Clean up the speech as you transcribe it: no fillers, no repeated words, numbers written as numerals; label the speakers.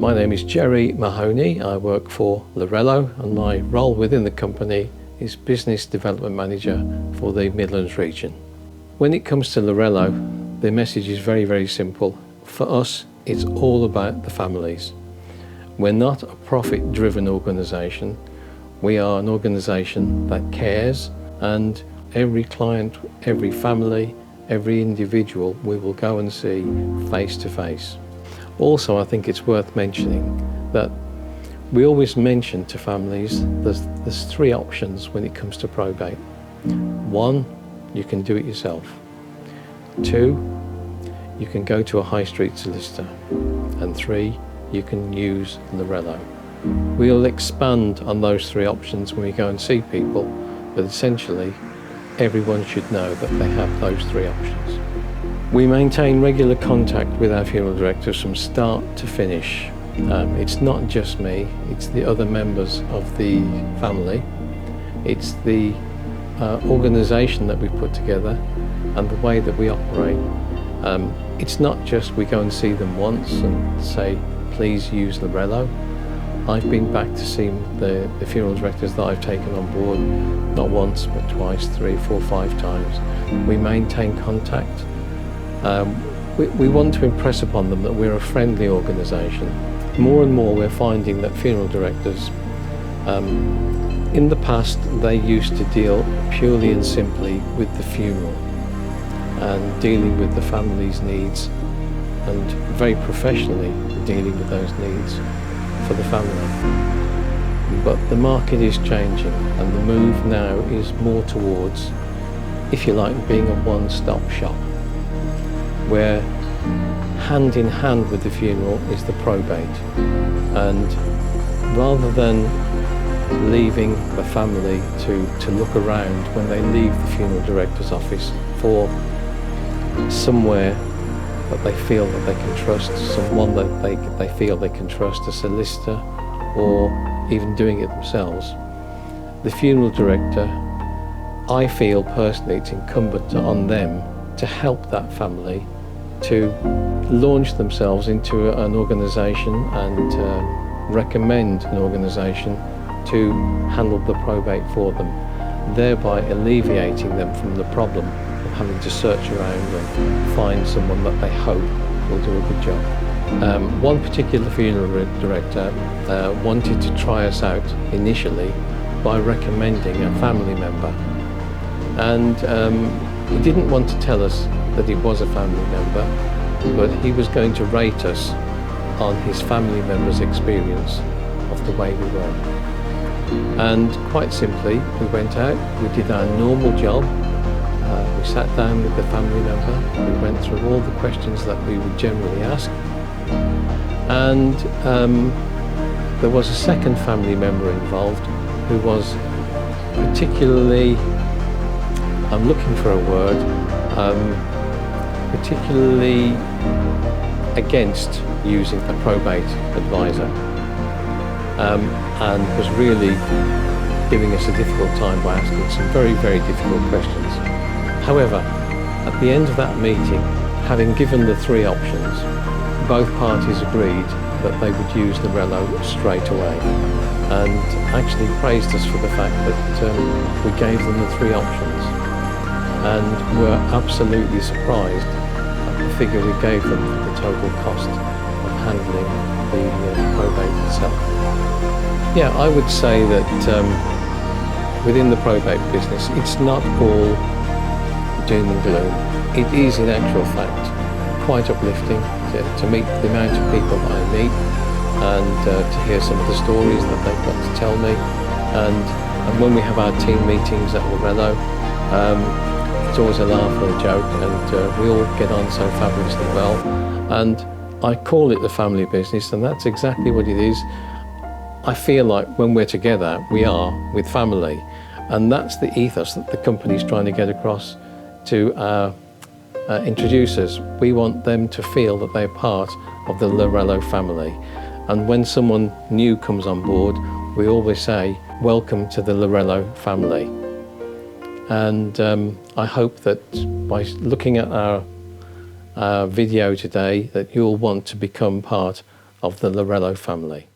Speaker 1: My name is Jerry Mahoney. I work for Laurelo, and my role within the company is Business Development Manager for the Midlands region. When it comes to Lorello, the message is very, very simple. For us, it's all about the families. We're not a profit-driven organisation. We are an organisation that cares, and every client, every family, every individual we will go and see face to face. Also, I think it's worth mentioning that we always mention to families there's three options when it comes to probate. One, you can do it yourself. Two, you can go to a high street solicitor. And three, you can use Lorello. We'll expand on those three options when we go and see people, but essentially everyone should know that they have those three options. We maintain regular contact with our funeral directors from start to finish. It's not just me, it's the other members of the family. It's the organisation that we put together and the way that we operate. It's not just we go and see them once and say, please use Lorello. I've been back to see the funeral directors that I've taken on board, not once, but twice, 3, 4, 5 times. We maintain contact. We want to impress upon them that we're a friendly organisation. More and more we're finding that funeral directors, in the past they used to deal purely and simply with the funeral and dealing with the family's needs and very professionally dealing with those needs for the family. But the market is changing and the move now is more towards, if you like, being a one-stop shop, where hand in hand with the funeral is the probate. And rather than leaving the family to look around when they leave the funeral director's office for somewhere that they feel that they can trust, someone that they feel they can trust, a solicitor, or even doing it themselves, the funeral director, I feel personally it's incumbent on them to help that family to launch themselves into an organisation and recommend an organisation to handle the probate for them, thereby alleviating them from the problem of having to search around and find someone that they hope will do a good job. One particular funeral director wanted to try us out initially by recommending a family member, and he didn't want to tell us that he was a family member, but he was going to rate us on his family member's experience of the way we were. And quite simply, we went out, we did our normal job, we sat down with the family member, we went through all the questions that we would generally ask, and there was a second family member involved who was particularly, I'm looking for a word, particularly against using a probate advisor, and was really giving us a difficult time by asking some very, very difficult questions. However, at the end of that meeting, having given the three options, both parties agreed that they would use Lorello straight away, and actually praised us for the fact that we gave them the three options, and were absolutely surprised at the figure we gave them for the total cost of handling the probate itself. Yeah, I would say that within the probate business, it's not all doom and gloom. It is in actual fact quite uplifting to meet the amount of people that I meet, and to hear some of the stories that they've got to tell me. And when we have our team meetings at Lorello, it's always a laugh and a joke, and we all get on so fabulously well. And I call it the family business, and that's exactly what it is. I feel like when we're together, we are with family, and that's the ethos that the company's trying to get across to our introducers. We want them to feel that they're part of the Lorello family, and when someone new comes on board, we always say, welcome to the Lorello family. And I hope that by looking at our video today that you'll want to become part of the Lorello family.